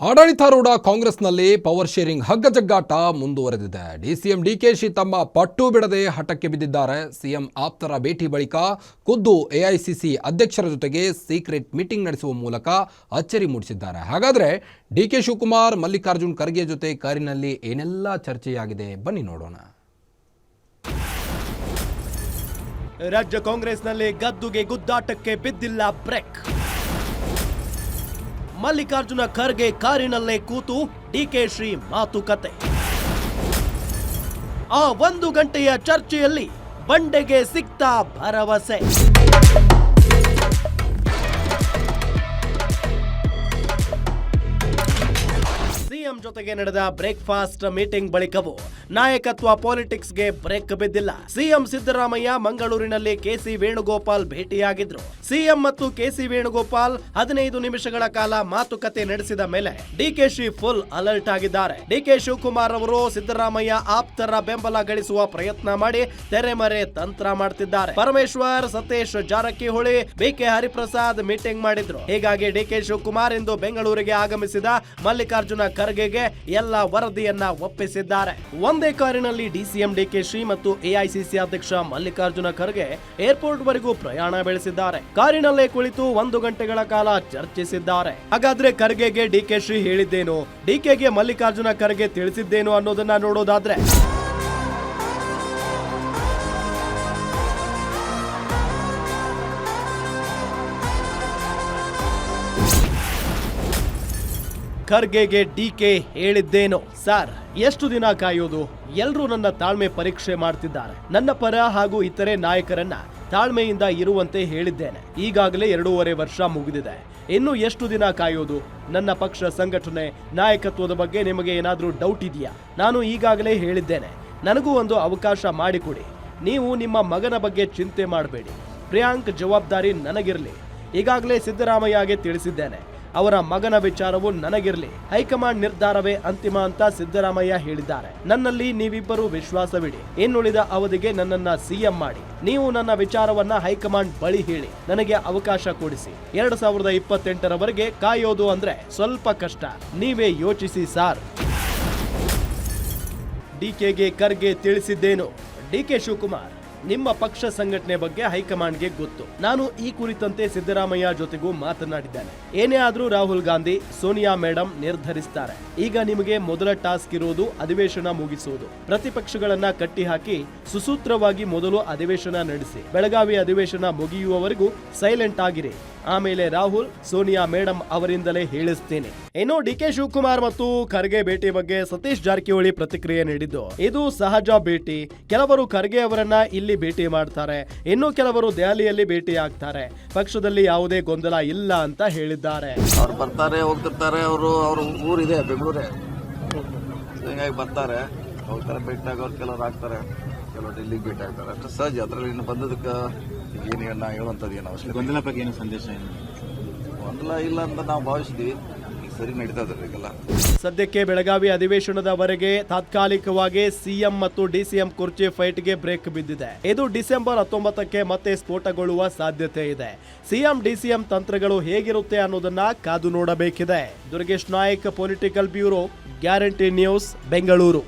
ಆಡಳಿತಾರೂಢ ಕಾಂಗ್ರೆಸ್ನಲ್ಲಿ power sharing ಹಗ್ಗಜಗ್ಗಾಟ ಮುಂದುವರೆದಿದೆ. ಡಿಸಿಎಂ ಡಿಕೆಶಿ ತಮ್ಮ ಪಟ್ಟು ಬಿಡದೆ ಹಠಕ್ಕೆ ಬಿದ್ದಿದ್ದಾರೆ. ಸಿಎಂ ಆಪ್ತರ ಭೇಟಿ ಬಳಿಕ ಖುದ್ದು ಎಐಸಿಸಿ ಅಧ್ಯಕ್ಷರ ಜೊತೆಗೆ ಸೀಕ್ರೆಟ್ ಮೀಟಿಂಗ್ ನಡೆಸುವ ಮೂಲಕ ಅಚ್ಚರಿ ಮೂಡಿಸಿದ್ದಾರೆ. ಹಾಗಾದರೆ ಡಿಕೆ ಶಿವಕುಮಾರ್ ಮಲ್ಲಿಕಾರ್ಜುನ್ ಖರ್ಗೆ ಜೊತೆ ಕಾರಿನಲ್ಲಿ ಏನೆಲ್ಲ ಚರ್ಚೆಯಾಗಿದೆ, ಬನ್ನಿ ನೋಡೋಣ. ರಾಜ್ಯ ಕಾಂಗ್ರೆಸ್ನಲ್ಲಿ ಗದ್ದುಗೆ ಗುದ್ದಾಟಕ್ಕೆ ಬಿದ್ದಿಲ್ಲ ಬ್ರೇಕ್. ಮಲ್ಲಿಕಾರ್ಜುನ ಖರ್ಗೆ ಕಾರಿನಲ್ಲೇ ಕೂತು ಡಿಕೆಶಿ ಮಾತುಕತೆ. ಆ 1 ಗಂಟೆಯ ಚರ್ಚೆಯಲ್ಲಿ ಬಂಡೆಗೆ ಸಿಕ್ತಾ ಭರವಸೆ. ಸಿಎಂ ಜೊತೆಗೆ ನಡೆದ ಬ್ರೇಕ್ಫಾಸ್ಟ್ ಮೀಟಿಂಗ್ ಬಳಿಕವೂ ನಾಯಕತ್ವ ಪಾಲಿಟಿಕ್ಸ್ಗೆ ಬ್ರೇಕ್ ಬಿದ್ದಿಲ್ಲ. ಸಿಎಂ ಸಿದ್ದರಾಮಯ್ಯ ಮಂಗಳೂರಿನಲ್ಲಿ ಕೆಸಿ ವೇಣುಗೋಪಾಲ್ ಭೇಟಿಯಾಗಿದ್ರು. ಸಿಎಂ ಮತ್ತು ಕೆಸಿ ವೇಣುಗೋಪಾಲ್ 15 ನಿಮಿಷಗಳ ಕಾಲ ಮಾತುಕತೆ ನಡೆಸಿದ ಮೇಲೆ ಡಿಕೆಶಿ ಫುಲ್ ಅಲರ್ಟ್ ಆಗಿದ್ದಾರೆ. ಡಿಕೆ ಶಿವಕುಮಾರ್ ಅವರು ಸಿದ್ದರಾಮಯ್ಯ ಆಪ್ತರ ಬೆಂಬಲ ಗಳಿಸುವ ಪ್ರಯತ್ನ ಮಾಡಿ ತೆರೆಮರೆ ತಂತ್ರ ಮಾಡ್ತಿದ್ದಾರೆ. ಪರಮೇಶ್ವರ್, ಸತೀಶ್ ಜಾರಕಿಹೊಳಿ, ಬಿಕೆ ಹರಿಪ್ರಸಾದ್ ಮೀಟಿಂಗ್ ಮಾಡಿದ್ರು. ಹೀಗಾಗಿ ಡಿಕೆ ಶಿವಕುಮಾರ್ ಇಂದು ಬೆಂಗಳೂರಿಗೆ ಆಗಮಿಸಿದ ಮಲ್ಲಿಕಾರ್ಜುನ ಖರ್ಗೆಗೆ ಎಲ್ಲ ವರದಿಯನ್ನ ಒಪ್ಪಿಸಿದ್ದಾರೆ. ಒಂದೇ ಕಾರಿನಲ್ಲಿ ಡಿಸಿಎಂ ಡಿಕೆಶಿ ಮತ್ತು ಎಐಸಿಸಿ ಅಧ್ಯಕ್ಷ ಮಲ್ಲಿಕಾರ್ಜುನ ಖರ್ಗೆ ಏರ್ಪೋರ್ಟ್ ವರೆಗೂ ಪ್ರಯಾಣ ಬೆಳೆಸಿದ್ದಾರೆ. ಕಾರಿನಲ್ಲೇ ಕುಳಿತು 1 ಗಂಟೆಗಳ ಕಾಲ ಚರ್ಚಿಸಿದ್ದಾರೆ. ಹಾಗಾದ್ರೆ ಖರ್ಗೆಗೆ ಡಿಕೆಶಿ ಹೇಳಿದ್ದೇನು, ಡಿಕೆಗೆ ಮಲ್ಲಿಕಾರ್ಜುನ ಖರ್ಗೆ ತಿಳಿಸಿದ್ದೇನು ಅನ್ನೋದನ್ನ ನೋಡೋದಾದ್ರೆ, ಖರ್ಗೆಗೆ ಡಿಕೆ ಹೇಳಿದ್ದೇನು, ಸರ್ ಎಷ್ಟು ದಿನ ಕಾಯೋದು, ಎಲ್ರೂ ನನ್ನ ತಾಳ್ಮೆ ಪರೀಕ್ಷೆ ಮಾಡ್ತಿದ್ದಾರೆ. ನನ್ನ ಪರ ಹಾಗೂ ಇತರೆ ನಾಯಕರನ್ನ ತಾಳ್ಮೆಯಿಂದ ಇರುವಂತೆ ಹೇಳಿದ್ದೇನೆ. ಈಗಾಗಲೇ 2.5 ವರ್ಷ ಮುಗಿದಿದೆ. ಇನ್ನು ಎಷ್ಟು ದಿನ ಕಾಯೋದು? ನನ್ನ ಪಕ್ಷ ಸಂಘಟನೆ ನಾಯಕತ್ವದ ಬಗ್ಗೆ ನಿಮಗೆ ಏನಾದ್ರೂ ಡೌಟ್ ಇದೆಯಾ? ನಾನು ಈಗಾಗಲೇ ಹೇಳಿದ್ದೇನೆ, ನನಗೂ ಒಂದು ಅವಕಾಶ ಮಾಡಿಕೊಡಿ. ನೀವು ನಿಮ್ಮ ಮಗನ ಬಗ್ಗೆ ಚಿಂತೆ ಮಾಡಬೇಡಿ. ಪ್ರಿಯಾಂಕ್ ಜವಾಬ್ದಾರಿ ನನಗಿರಲಿ. ಈಗಾಗಲೇ ಸಿದ್ದರಾಮಯ್ಯಗೆ ತಿಳಿಸಿದ್ದೇನೆ, ಅವರ ಮಗನ ವಿಚಾರವು ನನಗಿರಲಿ. ಹೈಕಮಾಂಡ್ ನಿರ್ಧಾರವೇ ಅಂತಿಮ ಅಂತ ಸಿದ್ದರಾಮಯ್ಯ ಹೇಳಿದ್ದಾರೆ. ನನ್ನಲ್ಲಿ ನೀವಿಬ್ಬರು ವಿಶ್ವಾಸವಿಡಿ. ಇನ್ನುಳಿದ ಅವಧಿಗೆ ನನ್ನನ್ನ ಸಿಎಂ ಮಾಡಿ. ನೀವು ನನ್ನ ವಿಚಾರವನ್ನ ಹೈಕಮಾಂಡ್ ಬಳಿ ಹೇಳಿ, ನನಗೆ ಅವಕಾಶ ಕೊಡಿಸಿ. 2028ರವರೆಗೆ ಕಾಯೋದು ಅಂದ್ರೆ ಸ್ವಲ್ಪ ಕಷ್ಟ. ನೀವೇ ಯೋಚಿಸಿ ಸಾರ್. ಡಿಕೆಗೆ ಖರ್ಗೆ ತಿಳಿಸಿದ್ದೇನು, ಡಿಕೆ ಶಿವಕುಮಾರ್ ನಿಮ್ಮ ಪಕ್ಷ ಸಂಘಟನೆ ಬಗ್ಗೆ ಹೈಕಮಾಂಡ್ಗೆ ಗೊತ್ತು. ನಾನು ಈ ಕುರಿತಂತೆ ಸಿದ್ದರಾಮಯ್ಯ ಜೊತೆಗೂ ಮಾತನಾಡಿದ್ದೇನೆ. ಏನೇ ಆದ್ರೂ ರಾಹುಲ್ ಗಾಂಧಿ, ಸೋನಿಯಾ ಮೇಡಂ ನಿರ್ಧರಿಸ್ತಾರೆ. ಈಗ ನಿಮಗೆ ಮೊದಲ ಟಾಸ್ಕ್ ಇರೋದು ಅಧಿವೇಶನ ಮುಗಿಸುವುದು. ಪ್ರತಿಪಕ್ಷಗಳನ್ನ ಕಟ್ಟಿಹಾಕಿ ಸುಸೂತ್ರವಾಗಿ ಮೊದಲು ಅಧಿವೇಶನ ನಡೆಸಿ. ಬೆಳಗಾವಿ ಅಧಿವೇಶನ ಮುಗಿಯುವವರೆಗೂ ಸೈಲೆಂಟ್ ಆಗಿರಿ. ಆಮೇಲೆ ರಾಹುಲ್, ಸೋನಿಯಾ ಮೇಡಂ ಅವರಿಂದಲೇ ಹೇಳಿಸ್ತೇನೆ. ಇನ್ನು ಡಿಕೆ ಶಿವಕುಮಾರ್ ಮತ್ತು ಖರ್ಗೆ ಭೇಟಿ ಬಗ್ಗೆ ಸತೀಶ್ ಜಾರಕಿಹೊಳಿ ಪ್ರತಿಕ್ರಿಯೆ ನೀಡಿದ್ದು, ಇದು ಸಹಜ ಭೇಟಿ. ಕೆಲವರು ಖರ್ಗೆ ಅವರನ್ನ ಇಲ್ಲಿ ಭೇಟಿ ಮಾಡ್ತಾರೆ, ಇನ್ನು ಕೆಲವರು ದೆಹಲಿಯಲ್ಲಿ ಭೇಟಿ ಆಗ್ತಾರೆ. ಪಕ್ಷದಲ್ಲಿ ಯಾವುದೇ ಗೊಂದಲ ಇಲ್ಲ ಅಂತ ಹೇಳಿದ್ದಾರೆ. ಅವ್ರು ಬರ್ತಾರೆ, ಹೋಗ್ತಿರ್ತಾರೆ. ಅವ್ರ ಊರಿದೆ ಬೆಂಗಳೂರೇ, ಹಿಂಗಾಗಿ ಬರ್ತಾರೆ, ಹೋಗ್ತಾರೆ, ಭೇಟಿ ಆಗೋರು ಕೆಲವರು ಆಗ್ತಾರೆ, ಕೆಲವರು ಡೆಲ್ಲಿಗೆ ಭೇಟಿ ಆಗ್ತಾರೆ. ಅಷ್ಟು ಸಹಜ. ಅದ್ರಲ್ಲಿ ಇನ್ನು ಬಂದದಕ್ಕೆ ಏನು ಹೇಳುವಂಥದ್ದು ಏನು ಅವಶ್ಯಕ. ಗೊಂದಲ ಬಗ್ಗೆ ಏನು ಸಂದೇಶ ಏನು? ಗೊಂದಲ ಇಲ್ಲ ಅಂತ ನಾವು ಭಾವಿಸಿದ್ವಿ. ಸರಿ ನಡೀತಾ ಇದ್ರಿಗೆಲ್ಲ. ಸದ್ಯಕ್ಕೆ ಬೆಳಗಾವಿ ಅಧಿವೇಶನದವರೆಗೆ ತಾತ್ಕಾಲಿಕವಾಗಿ ಸಿಎಂ ಮತ್ತು ಡಿಸಿಎಂ ಕುರ್ಚಿ ಫೈಟ್ಗೆ ಬ್ರೇಕ್ ಬಿದ್ದಿದೆ. ಇದು ಡಿಸೆಂಬರ್ 19ಕ್ಕೆ ಮತ್ತೆ ಸ್ಫೋಟಗೊಳ್ಳುವ ಸಾಧ್ಯತೆ ಇದೆ. ಸಿಎಂ ಡಿಸಿಎಂ ತಂತ್ರಗಳು ಹೇಗಿರುತ್ತೆ ಅನ್ನೋದನ್ನ ಕಾದು ನೋಡಬೇಕಿದೆ. Durgesh Naik, political bureau, guarantee news, Bengaluru.